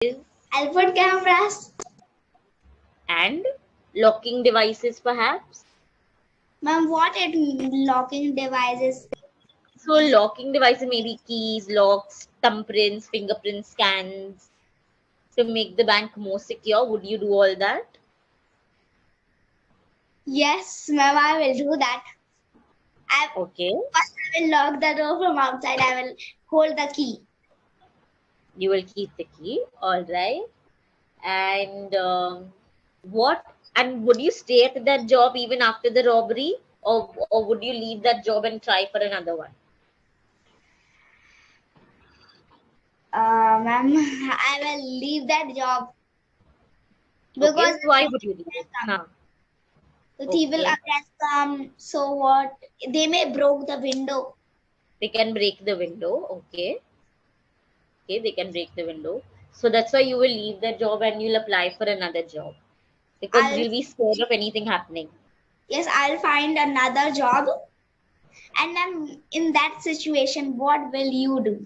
I'll put cameras. And locking devices perhaps. Ma'am, what are locking devices? So locking devices may be keys, locks, thumbprints, fingerprint scans to make the bank more secure. Would you do all that? Yes, ma'am, I will do that. Okay. First, I will lock the door from outside. I will hold the key. You will keep the key. All right. And what? And would you stay at that job even after the robbery, or would you leave that job and try for another one? Ma'am, I will leave that job because Okay. Why would you leave it? Huh. the thief will Okay. against them. So what? They may broke the window. They can break the window. Okay. Okay. They can break the window. So that's why you will leave that job and you'll apply for another job because you'll be scared of anything happening. Yes, I'll find another job. And then in that situation, what will you do?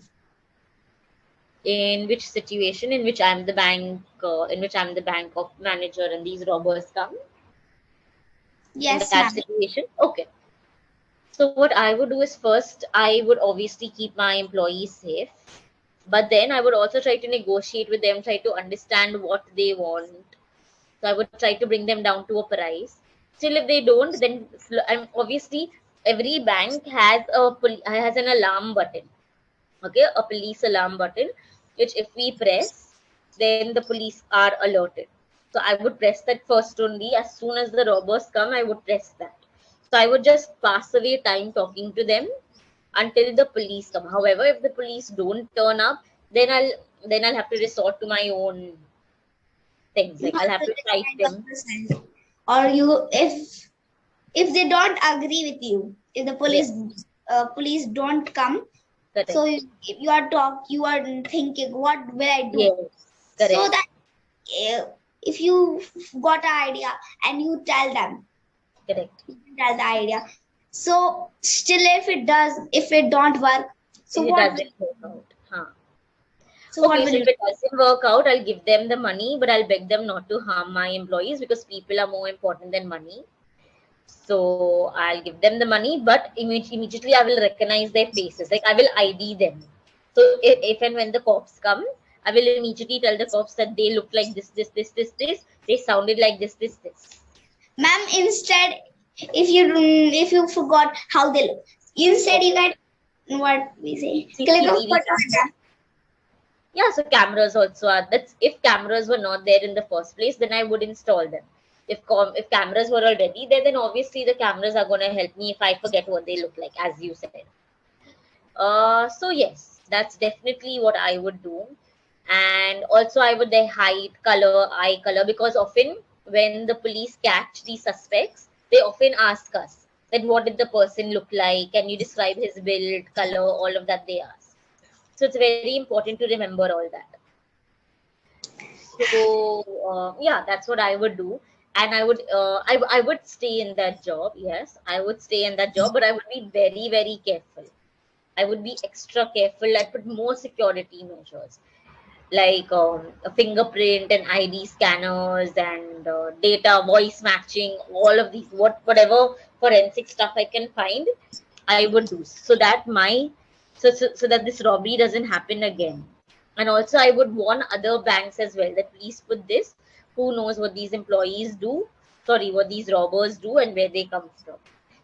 In which situation? In which I'm the bank? In which I'm the bank of manager and these robbers come? Yes, In that ma'am. situation, okay. So what I would do is first I would obviously keep my employees safe, but then I would also try to negotiate with them, try to understand what they want. So I would try to bring them down to a price. Still, if they don't, then obviously every bank has has an alarm button. Okay, a police alarm button, which if we press, then the police are alerted. So I would press that first only. As soon as the robbers come, I would press that. So I would just pass away time talking to them until the police come. However, if the police don't turn up, then I'll have to resort to my own things. You Like have I'll to have to fight recommend them. the person. Or you, if they don't agree with you, if the Yes, police don't come, so correct. you are thinking, what will I do? Yes, So correct, that if you got an idea and you tell them, correct. you can tell the idea. So still, if it don't work, so If it what? doesn't work out, huh? So what Okay, will so you if it doesn't work out, I'll give them the money, but I'll beg them not to harm my employees because people are more important than money. So I'll give them the money, but immediately I will recognize their faces. Like I will ID them. So if and when the cops come, I will immediately tell the cops that they look like this. They sounded like this. ma'am? Instead, if you forgot how they look, instead you Okay. can what we say, click a CCTV photo of camera. them. Yeah, so cameras also are. That's if cameras were not there in the first place, then I would install them. If cameras were already there, then obviously the cameras are gonna help me if I forget what they look like, as you said. So yes, that's definitely what I would do, and also I would their height, color, eye color, because often when the police catch these suspects, they often ask us that what did the person look like? Can you describe his build, color, all of that they ask. So it's very important to remember all that. So yeah, that's what I would do, and I would stay in that job. Yes, I would stay in that job, but I would be very careful. I would be extra careful. I'd put more security measures like a fingerprint and ID scanners and data voice matching. All of these, whatever forensic stuff I can find, I would do so that this robbery doesn't happen again. And also, I would warn other banks as well that please put this. Who knows what these employees do? Sorry, what these robbers do and where they come from.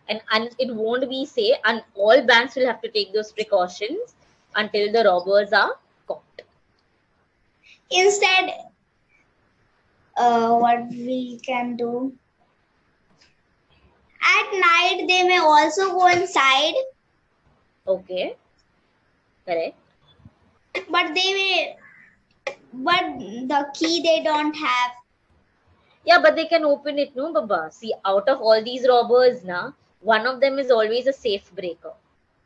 And it won't be safe. And all banks will have to take those precautions until the robbers are caught. Instead, what we can do at night, they may also go inside, Okay, correct. but but the key they don't have. Yeah, but they can open it, no, Baba. See, out of all these robbers, na, one of them is always a safe breaker.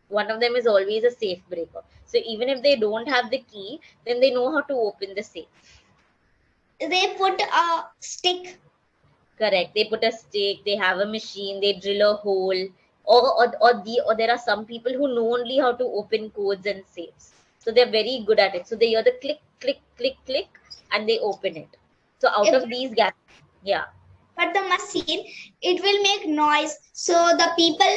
One of them is always a safe breaker. So even if they don't have the key, then they know how to open the safe. They put a stick. Correct. They put a stick, they have a machine, they drill a hole, or there are some people who know only how to open codes and safes. So they're very good at it. So they hear the click, click, click, click. and they open it. So out If- of these gases, yeah. But the machine, it will make noise. So the people